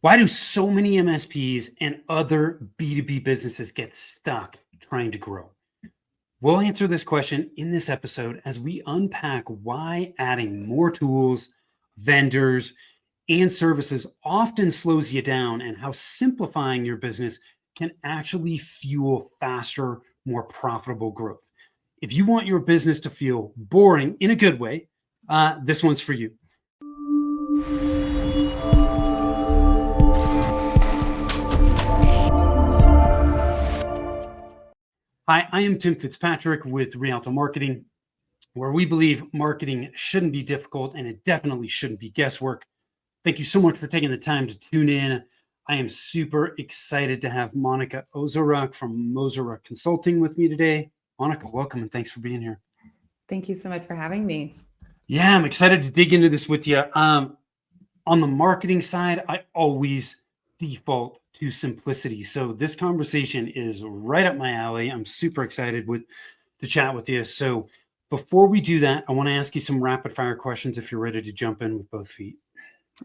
Why do so many MSPs and other B2B businesses get stuck trying to grow? We'll answer this question in this episode as we unpack why adding more tools, vendors, and services often slows you down and how simplifying your business can actually fuel faster, more profitable growth. If you want your business to feel boring in a good way, this one's for you. Hi, I am Tim Fitzpatrick with Rialto Marketing, where we believe marketing shouldn't be difficult and it definitely shouldn't be guesswork. Thank you so much for taking the time to tune in. I am super excited to have Monica Ozaruk from Mozaruk Consulting with me today. Monica, welcome and thanks for being here. Thank you so much for having me. Yeah, I'm excited to dig into this with you. On the marketing side, I always default to simplicity. So this conversation is right up my alley. I'm super excited to chat with you. So before we do that, I want to ask you some rapid fire questions if you're ready to jump in with both feet.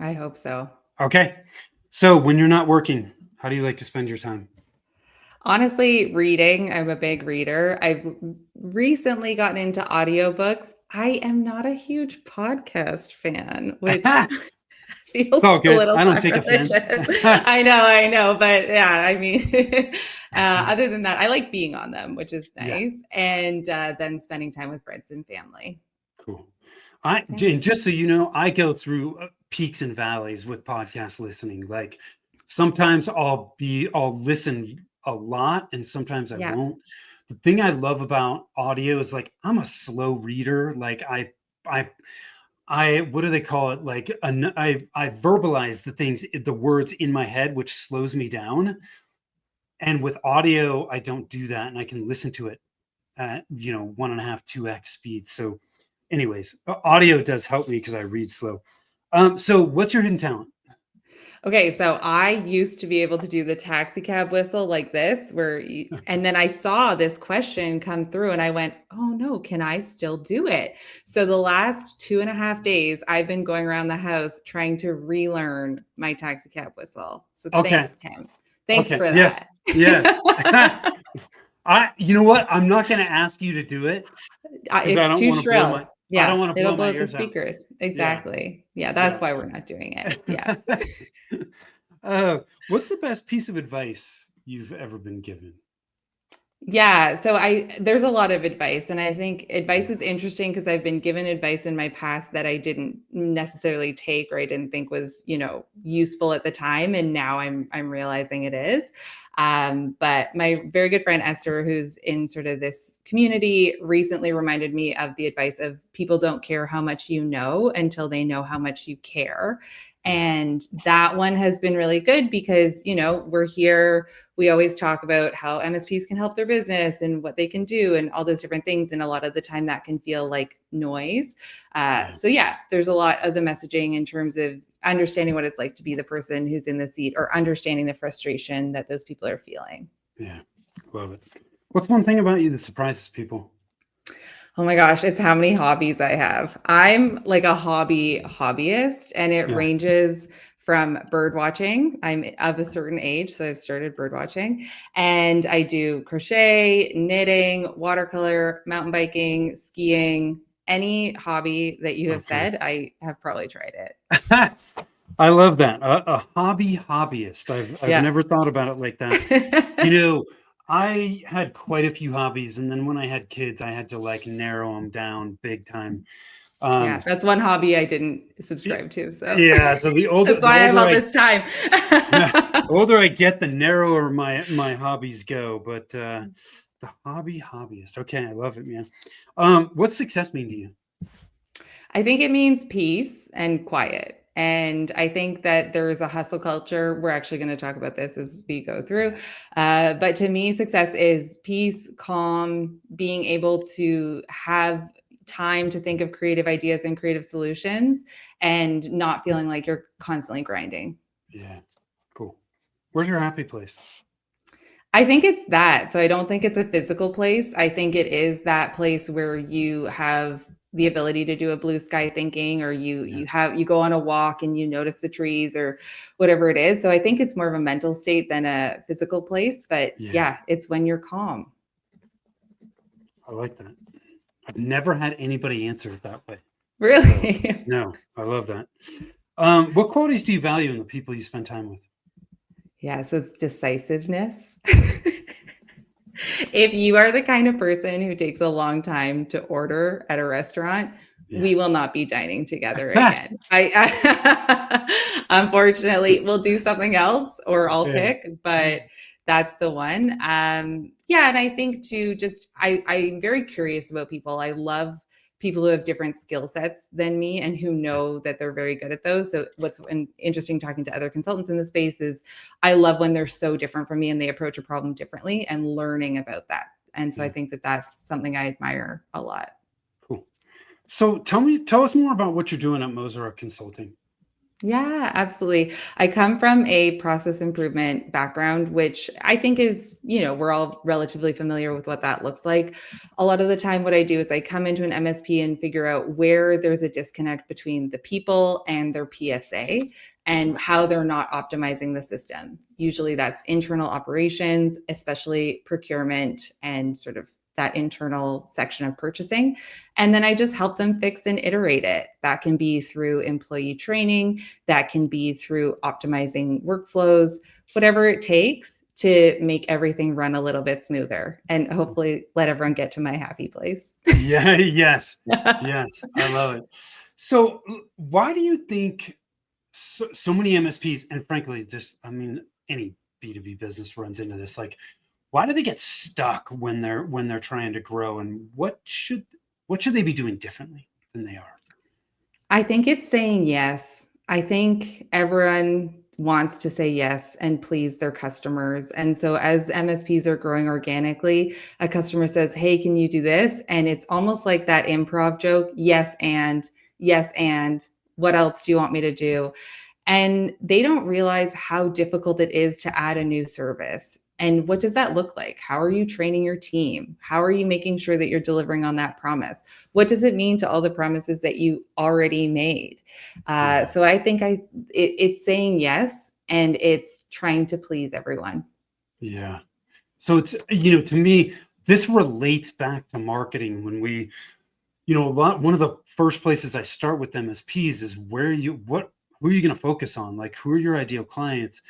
I hope so. Okay. So when you're not working, how do you like to spend your time? Honestly, reading. I'm a big reader. I've recently gotten into audiobooks. I am not a huge podcast fan, which feels It's all a good. little I don't take offense. sacrilegious. I know. But yeah, I mean, other than that, I like being on them, which is nice. Yeah. And then spending time with friends and family. Cool. Jane, just so you know, I go through peaks and valleys with podcast listening. Like sometimes I'll listen a lot and sometimes I Yeah. won't. The thing I love about audio is like I'm a slow reader. Like I what do they call it? Like I verbalize the words in my head, which slows me down. And with audio, I don't do that, and I can listen to it at 1.5, 2x speed. So anyways, audio does help me because I read slow. So what's your hidden talent? Okay, so I used to be able to do the taxi cab whistle like this, and then I saw this question come through and I went, oh no, can I still do it? So the last 2.5 days, I've been going around the house trying to relearn my taxi cab whistle. So Okay. thanks, Kim. Thanks Okay. for Yes. that. Yes. You know what? I'm not going to ask you to do it because It's too I shrill. don't Yeah, want to it'll blow my blow out the ears out. speakers. Yeah. Exactly. Yeah, that's Yeah. why we're not doing it. Yeah. What's the best piece of advice you've ever been given? Yeah, so there's a lot of advice, and I think advice Yeah. is interesting because I've been given advice in my past that I didn't necessarily take or I didn't think was, useful at the time, and now I'm realizing it is. But my very good friend Esther, who's in sort of this community, recently reminded me of the advice of people don't care how much you know until they know how much you care. Yeah. And that one has been really good because, we're here. We always talk about how MSPs can help their business and what they can do and all those different things. And a lot of the time that can feel like noise. So yeah, there's a lot of the messaging in terms of understanding what it's like to be the person who's in the seat or understanding the frustration that those people are feeling. Yeah. Love it. What's one thing about you that surprises people? Oh my gosh, it's how many hobbies I have. I'm like a hobbyist, and it Yeah. ranges from bird watching. I'm of a certain age, so I've started bird watching, and I do crochet, knitting, watercolor, mountain biking, skiing, any hobby that you have Okay. said, I have probably tried it. I love that. A hobbyist. I've Yeah. never thought about it like that. I had quite a few hobbies, and then when I had kids, I had to like narrow them down big time. Yeah, Um, that's one hobby I didn't y- subscribe to, so yeah. So the older that's the why I have older all I this time. the older I get, the narrower my hobbies go. But the hobbyist. Okay, I love it, man. What's success mean to you? I think it means peace and quiet. And I think that there's a hustle culture. We're actually going to talk about this as we go through. But to me, success is peace, calm, being able to have time to think of creative ideas and creative solutions and not feeling like you're constantly grinding. Yeah, cool. Where's your happy place? I think it's that. So I don't think it's a physical place. I think it is that place where you have the ability to do a blue sky thinking, or you go on a walk and you notice the trees or whatever it is. So I think it's more of a mental state than a physical place. But Yeah, yeah, it's when you're calm. I like that. I've never had anybody answer it that way. So Really? no, I love that. What qualities do you value in the people you spend time with? Yeah, so it's decisiveness. If you are the kind of person who takes a long time to order at a restaurant, Yeah. we will not be dining together again. Unfortunately, we'll do something else or I'll Yeah. pick, but that's the one. Yeah, and I think too, I'm very curious about people. I love people who have different skill sets than me and who know that they're very good at those. So what's interesting talking to other consultants in the space is I love when they're so different from me and they approach a problem differently and learning about that. And so I Yeah. think that that's something I admire a lot. Cool. So tell us more about what you're doing at Mozart Consulting. Yeah, absolutely. I come from a process improvement background, which I think is, we're all relatively familiar with what that looks like. A lot of the time, what I do is I come into an MSP and figure out where there's a disconnect between the people and their PSA and how they're not optimizing the system. Usually that's internal operations, especially procurement and sort of that internal section of purchasing. And then I just help them fix and iterate it. That can be through employee training, that can be through optimizing workflows, whatever it takes to make everything run a little bit smoother and hopefully let everyone get to my happy place. Yeah, yes. Yes, I love it. So why do you think so many MSPs, and frankly, just I mean, any B2B business runs into this, like why do they get stuck when they're trying to grow, and what should they be doing differently than they are? I think it's saying yes. I think everyone wants to say yes and please their customers. And so as MSPs are growing organically, a customer says, "Hey, can you do this?" And it's almost like that improv joke, yes, and what else do you want me to do? And they don't realize how difficult it is to add a new service. And what does that look like? How are you training your team? How are you making sure that you're delivering on that promise? What does it mean to all the promises that you already made? Yeah. So I think it's saying yes and it's trying to please everyone. Yeah. So it's to me, this relates back to marketing when we, one of the first places I start with MSPs is who are you going to focus on? Like who are your ideal clients?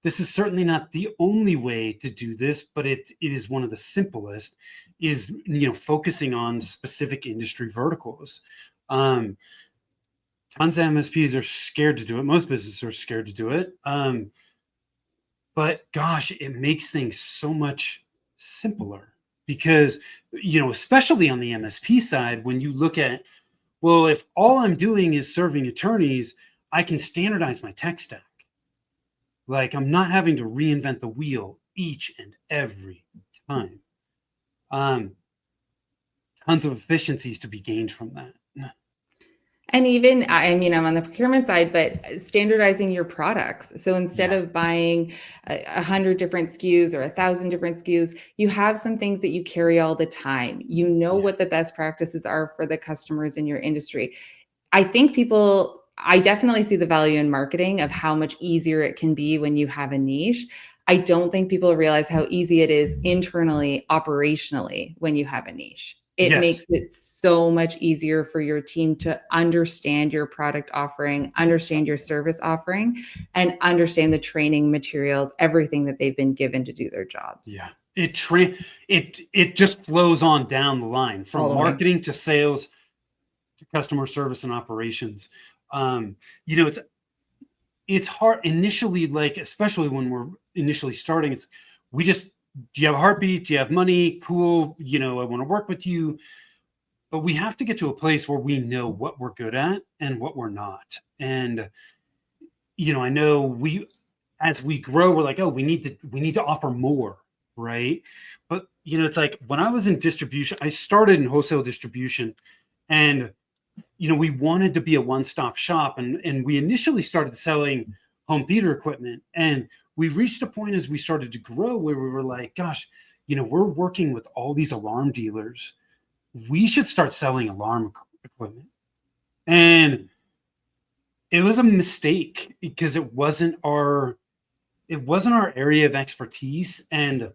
This is certainly not the only way to do this, but it is one of the simplest is, focusing on specific industry verticals. Um, Tons of MSPs are scared to do it. Most businesses are scared to do it. But gosh, it makes things so much simpler because, especially on the MSP side, when you look at, well, if all I'm doing is serving attorneys, I can standardize my tech stack. Like I'm not having to reinvent the wheel each and every time. Um, Tons of efficiencies to be gained from that. And even, I mean, I'm on the procurement side, but standardizing your products. So instead Yeah, of buying 100 different SKUs or 1,000 different SKUs, you have some things that you carry all the time. You know yeah, what the best practices are for the customers in your industry. I definitely see the value in marketing of how much easier it can be when you have a niche. I don't think people realize how easy it is internally, operationally, when you have a niche. It yes, makes it so much easier for your team to understand your product offering, understand your service offering, and understand the training materials, everything that they've been given to do their jobs yeah. It just flows on down the line all from the way. marketing to sales to customer service and operations. Um, you know, it's hard initially, like especially when we're initially starting. It's we just do you have a heartbeat? Do you have money? Cool. I want to work with you. But we have to get to a place where we know what we're good at and what we're not. And I know as we grow, we're like, oh, we need to offer more, right? But it's like when I was in distribution, I started in wholesale distribution, and we wanted to be a one-stop shop, and we initially started selling home theater equipment, and we reached a point as we started to grow where we were like, gosh, we're working with all these alarm dealers we should start selling alarm equipment. And it was a mistake because it wasn't our area of expertise. And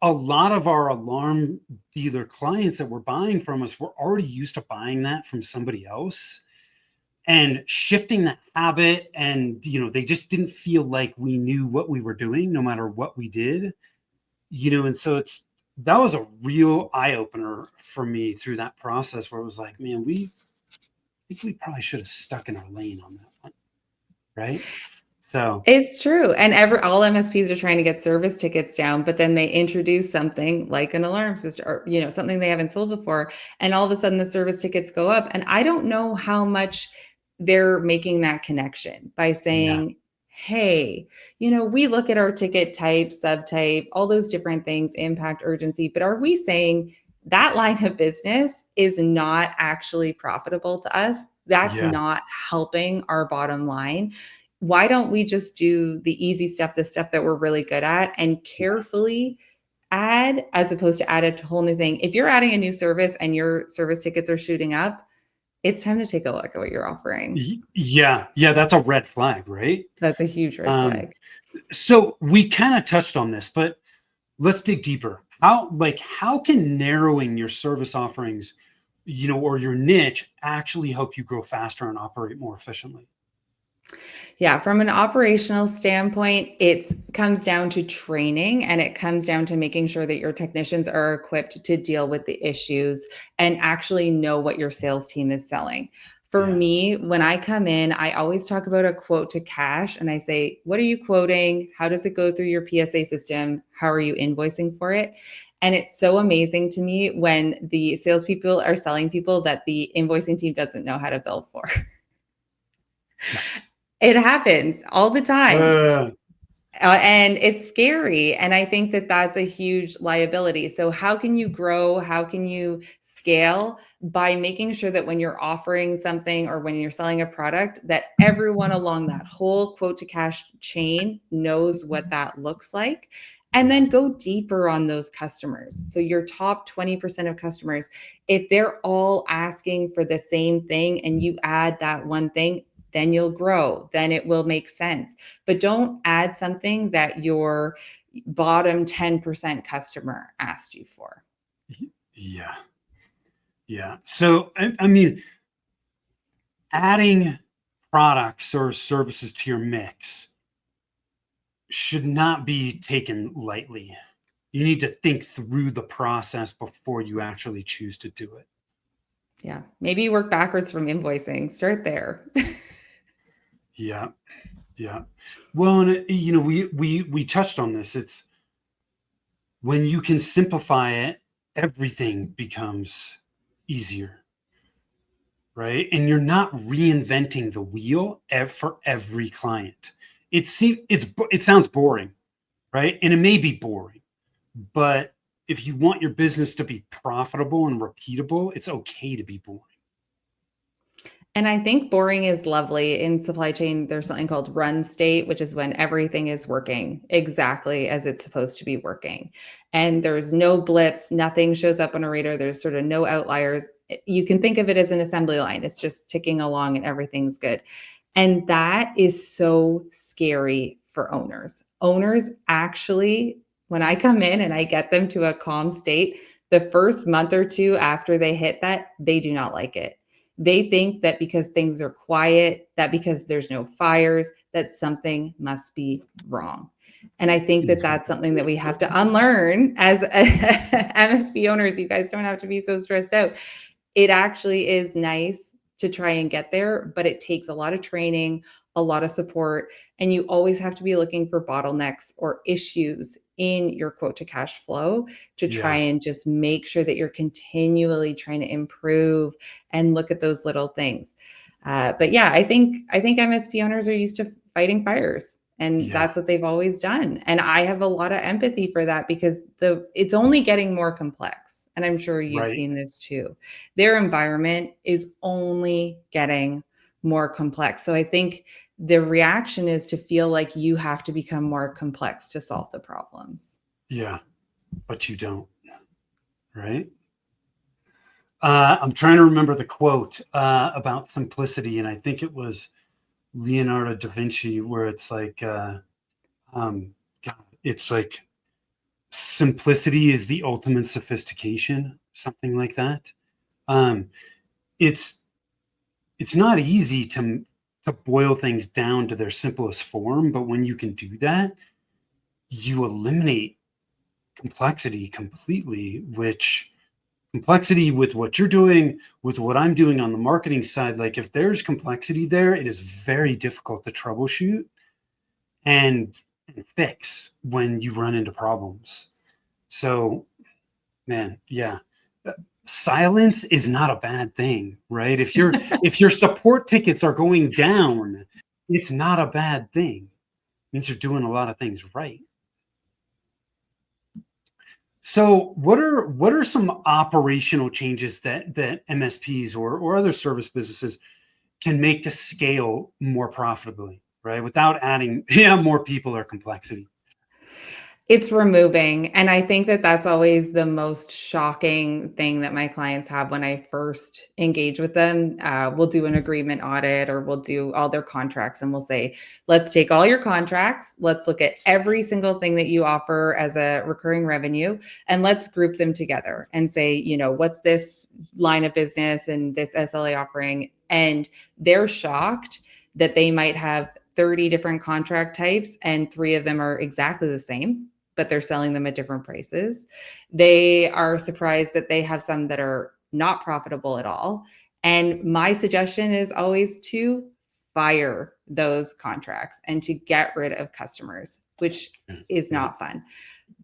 a lot of our alarm dealer clients that were buying from us were already used to buying that from somebody else, and shifting that habit, and they just didn't feel like we knew what we were doing no matter what we did. And so that was a real eye opener for me through that process, where it was like, man, we think we probably should have stuck in our lane on that one, right? So It's true. And all MSPs are trying to get service tickets down, but then they introduce something like an alarm system, or something they haven't sold before, and all of a sudden the service tickets go up. And I don't know how much they're making that connection by yeah, saying, hey, we look at our ticket type, subtype, all those different things, impact, urgency, but are we saying that line of business is not actually profitable to us? That's yeah, not helping our bottom line. Why don't we just do the easy stuff, the stuff that we're really good at, and carefully add, as opposed to add a whole new thing? If you're adding a new service and your service tickets are shooting up, it's time to take a look at what you're offering. yeah, that's a red flag, right? That's a huge red um flag. so we kind of touched on this, but let's dig deeper. How can narrowing your service offerings, or your niche, actually help you grow faster and operate more efficiently? Yeah, from an operational standpoint, it comes down to training, and it comes down to making sure that your technicians are equipped to deal with the issues and actually know what your sales team is selling. For Yeah. me, when I come in, I always talk about a quote to cash, and I say, what are you quoting? How does it go through your PSA system? How are you invoicing for it? And it's so amazing to me when the salespeople are selling people that the invoicing team doesn't know how to bill for. It happens all the time. Uh, And it's scary. And I think that that's a huge liability. So, how can you grow? How can you scale? By making sure that when you're offering something or when you're selling a product, that everyone along that whole quote to cash chain knows what that looks like. And yeah. then go deeper on those customers. So, your top 20% of customers, if they're all asking for the same thing and you add that one thing, then you'll grow, then it will make sense. But don't add something that your bottom 10% customer asked you for. Yeah. Yeah. So, I mean, adding products or services to your mix should not be taken lightly. You need to think through the process before you actually choose to do it. Yeah. Maybe work backwards from invoicing. Start there. Yeah. Yeah. Well, and we touched on this. It's when you can simplify it, everything becomes easier, right? And you're not reinventing the wheel for every client. It sounds boring, right? And it may be boring, but if you want your business to be profitable and repeatable, it's okay to be boring. And I think boring is lovely. In supply chain, there's something called run state, which is when everything is working exactly as it's supposed to be working. And there's no blips, nothing shows up on a radar. There's sort of no outliers. You can think of it as an assembly line. It's just ticking along and everything's good. And that is so scary for owners. Owners actually, when I come in and I get them to a calm state, the first month or two after they hit that, they do not like it. They think that because things are quiet, that because there's no fires, that something must be wrong. And I think that that's something that we have to unlearn as MSP owners. You guys don't have to be so stressed out. It actually is nice to try and get there, but it takes a lot of training, a lot of support, and you always have to be looking for bottlenecks or issues in your quote to cash flow to try Yeah. and just make sure that you're continually trying to improve and look at those little things. But yeah, I think MSP owners are used to fighting fires, and Yeah. that's what they've always done. And I have a lot of empathy for that because it's only getting more complex. And I'm sure you've Right. seen this too. Their environment is only getting more complex. So I think the reaction is to feel like you have to become more complex to solve the problems. Yeah. But you don't, right? I'm trying to remember the quote about simplicity, and I think it was Leonardo da Vinci, where it's like, um, God, it's like simplicity is the ultimate sophistication, something like that. Um, it's it's not easy to boil things down to their simplest form, but when you can do that, you eliminate complexity completely, which complexity with what you're doing, with what I'm doing on the marketing side, like if there's complexity there, it is very difficult to troubleshoot and, and fix when you run into problems. So, man, yeah. Silence is not a bad thing, right? If your support tickets are going down, it's not a bad thing. It means you're doing a lot of things right. So what are some operational changes that MSPs or other service businesses can make to scale more profitably, right? Without adding yeah, more people or complexity. It's removing, and I think that that's always the most shocking thing that my clients have when I first engage with them. We'll do an agreement audit or we'll do all their contracts and we'll say, let's take all your contracts, let's look at every single thing that you offer as a recurring revenue, and let's group them together and say, what's this line of business and this SLA offering? And they're shocked that they might have 30 different contract types and three of them are exactly the same, but they're selling them at different prices. They are surprised that they have some that are not profitable at all. And my suggestion is always to fire those contracts and to get rid of customers, which is Yeah. not fun.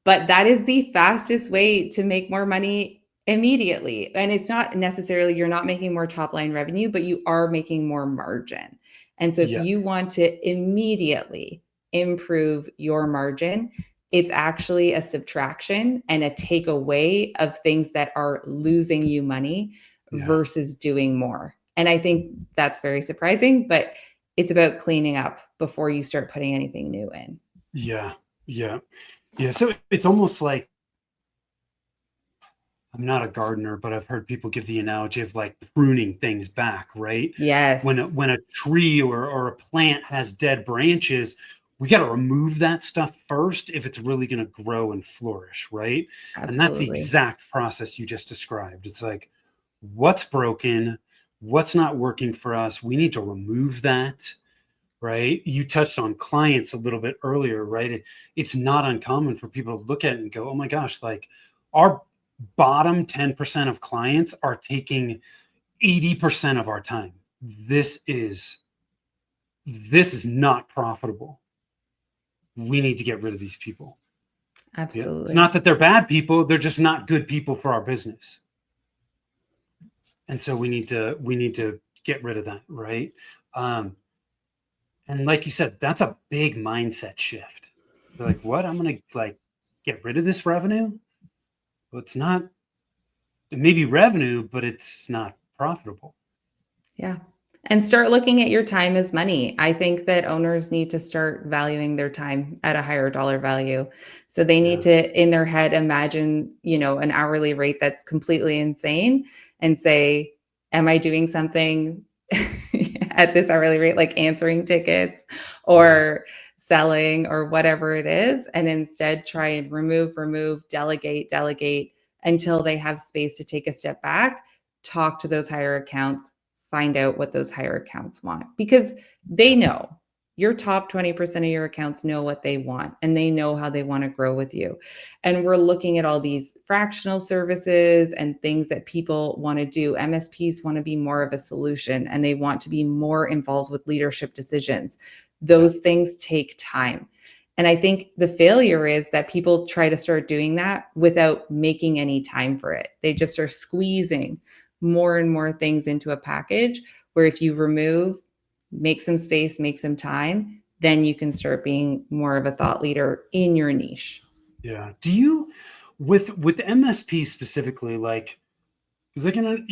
But that is the fastest way to make more money immediately. And it's not necessarily you're not making more top line revenue, but you are making more margin. And so if Yeah. you want to immediately improve your margin, it's actually a subtraction and a takeaway of things that are losing you money Yeah. versus doing more. And I think that's very surprising, but it's about cleaning up before you start putting anything new in. Yeah. Yeah. Yeah. So it's almost like I'm not a gardener, but I've heard people give the analogy of like pruning things back, right? Yes, When a tree or a plant has dead branches, we got to remove that stuff first if it's really going to grow and flourish, right? And that's the absolutely. exact process you just described. It's like what's broken, what's not working for us. We need to remove that, right? You touched on clients a little bit earlier, right? It's not uncommon for people to look at it and go, oh my gosh, like our bottom 10% of clients are taking 80% of our time. This is this is not profitable. We need to get rid of these people. Yeah. It's Absolutely. not that they're bad people, they're just not good people for our business. And so we need to get rid of that, right? Um, and like you said, that's a big mindset shift. They're like, what? I'm gonna like get rid of this revenue? Well, it's not it may be revenue, but it's not profitable. Yeah. And start looking at your time as money. I think that owners need to start valuing their time at a higher dollar value. So they need Yeah. to, in their head, imagine, an hourly rate that's completely insane and say, am I doing something at this hourly rate, like answering tickets Yeah. or selling or whatever it is? And instead try and remove, delegate until they have space to take a step back, talk to those higher accounts, find out what those higher accounts want because they know your top 20% of your accounts know what they want and they know how they want to grow with you. And we're looking at all these fractional services and things that people want to do. MSPs want to be more of a solution and they want to be more involved with leadership decisions. Yeah. Those things take time. And I think the failure is that people try to start doing that without making any time for it. They just are squeezing more and more things into a package where if you remove, make some space, make some time, then you can start being more of a thought leader in your niche. Yeah. Do you with MSP specifically, like because they can,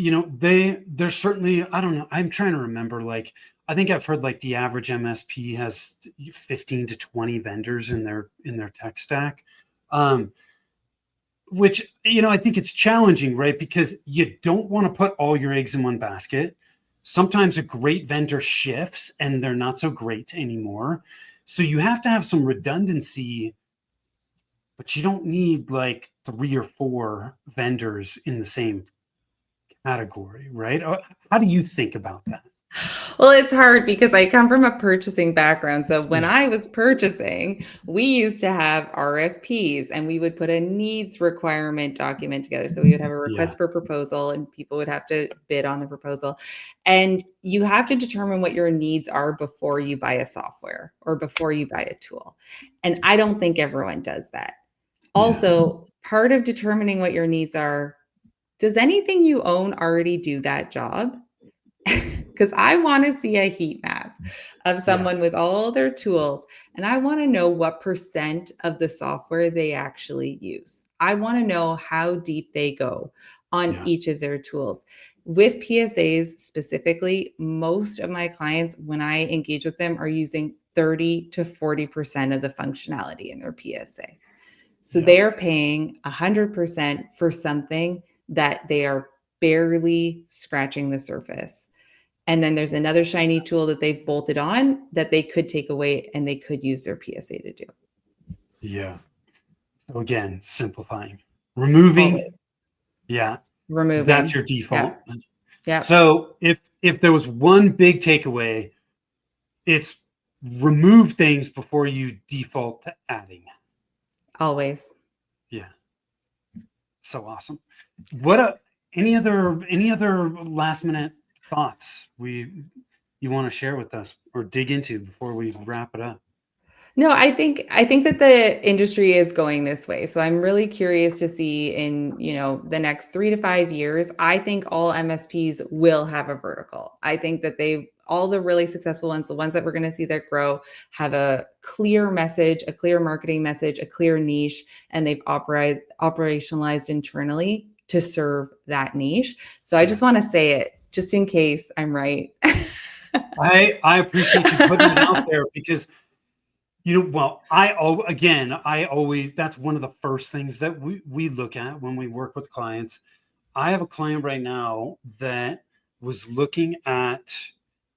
they're certainly, I don't know. I'm trying to remember, like, I think I've heard like the average MSP has 15 to 20 vendors in their tech stack. Um, which, I think it's challenging, right? Because you don't want to put all your eggs in one basket. Sometimes a great vendor shifts and they're not so great anymore. So you have to have some redundancy, but you don't need like 3 or 4 vendors in the same category, right? How do you think about that? Well, it's hard because I come from a purchasing background. So when Yeah. I was purchasing, we used to have RFPs and we would put a needs requirement document together. So we would have a Yeah. request for proposal and people would have to bid on the proposal. And you have to determine what your needs are before you buy a software or before you buy a tool. And I don't think everyone does that. Yeah. Also, part of determining what your needs are, does anything you own already do that job? Because I want to see a heat map of Yeah. someone with all their tools, and I want to know what percent of the software they actually use. I want to know how deep they go on Yeah. each of their tools. With PSAs specifically, most of my clients, when I engage with them, are using 30 to 40% of the functionality in their PSA. So Yeah. they are paying 100% for something that they are barely scratching the surface. And then there's another shiny tool that they've bolted on that they could take away and they could use their PSA to do. Yeah. So again, simplifying, Always removing. Yeah. That's removing. your Yep. default. Yep. So if there was one big takeaway, it's remove things before you default to adding. Always. Yeah. So awesome. What any other last minute thoughts you want to share with us or dig into before we wrap it up? No, I think that the industry is going this way. So I'm really curious to see in, the next 3 to 5 years, I think all MSPs will have a vertical. I think that they all the really successful ones, the ones that we're going to see that grow, have a clear message, a clear marketing message, a clear niche, and they've operationalized internally to serve that niche. So I Yeah. just want to say it just in case I'm right. I appreciate you putting it out there because well, I always that's one of the first things that we look at when we work with clients. I have a client right now that was looking at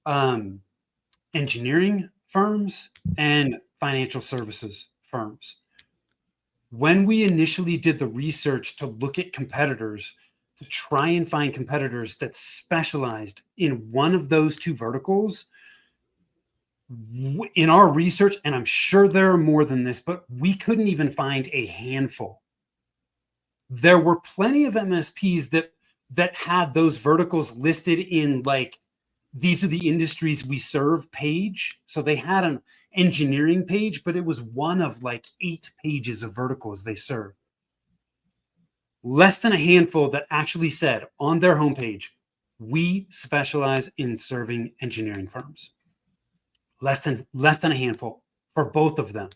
um, engineering firms and financial services firms. When we initially did the research to look at competitors, to try and find competitors that specialized in one of those two verticals, in our research, and I'm sure there are more than this, but we couldn't even find a handful. There were plenty of MSPs that had those verticals listed in like these are the industries we serve page. So they had an engineering page, but it was one of like 8 pages of verticals they serve. Less than a handful that actually said on their homepage, we specialize in serving engineering firms. Less than a handful for both of them.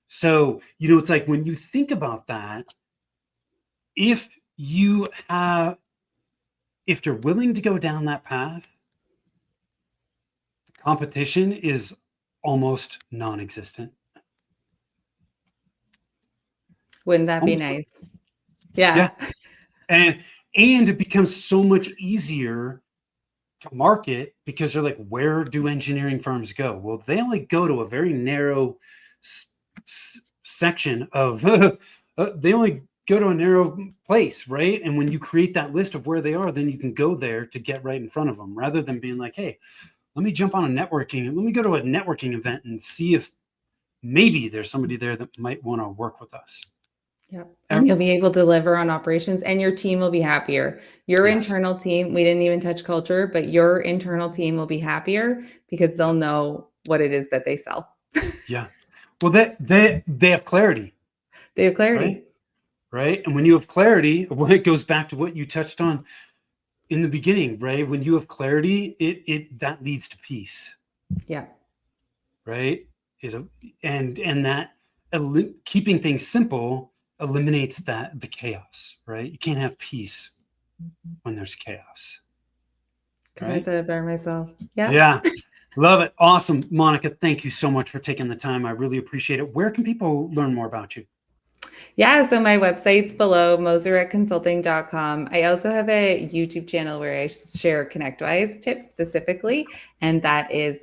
So, it's like when you think about that, if you have if you're willing to go down that path, the competition is almost non-existent. Wouldn't that be Almost, nice? Yeah. yeah. And it becomes so much easier to market because they're like, where do engineering firms go? Well, they only go to a very narrow section of they only go to a narrow place, right? And when you create that list of where they are, then you can go there to get right in front of them rather than being like, hey, let me jump on let me go to a networking event and see if maybe there's somebody there that might want to work with us. Yep. And you'll be able to deliver on operations and your team will be happier. Your Yes. internal team, we didn't even touch culture, but your internal team will be happier because they'll know what it is that they sell. Yeah. Well, they have clarity, They have right? clarity. Right. And when you have clarity, well, it goes back to what you touched on in the beginning, right? When you have clarity, it that leads to peace, Yeah. right? It and that keeping things simple eliminates the chaos, right? You can't have peace when there's chaos, Couldn't have right? said it better myself. Yeah. Yeah. Love it. Awesome. Monica, thank you so much for taking the time. I really appreciate it. Where can people learn more about you? Yeah, so my website's below, moseretconsulting.com. I also have a YouTube channel where I share ConnectWise tips specifically, and that is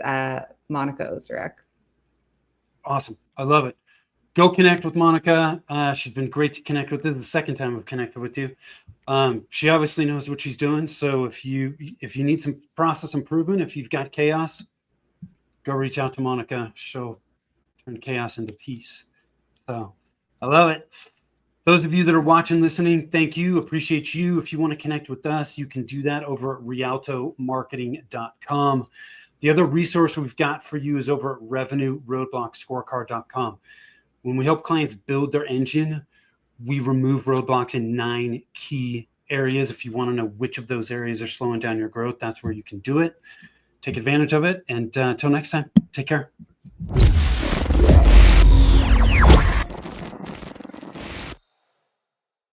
Monica Ozarek. Awesome. I love it. Go connect with Monica. She's been great to connect with. This is the second time I've connected with you. She obviously knows what she's doing. So if you need some process improvement, if you've got chaos, go reach out to Monica. She'll turn chaos into peace. So I love it. Those of you that are watching, listening, thank you. Appreciate you. If you want to connect with us, you can do that over at rialtomarketing.com. The other resource we've got for you is over at revenueroadblockscorecard.com. When we help clients build their engine, we remove roadblocks in 9 key areas. If you want to know which of those areas are slowing down your growth, that's where you can do it. Take advantage of it. And until next time, take care.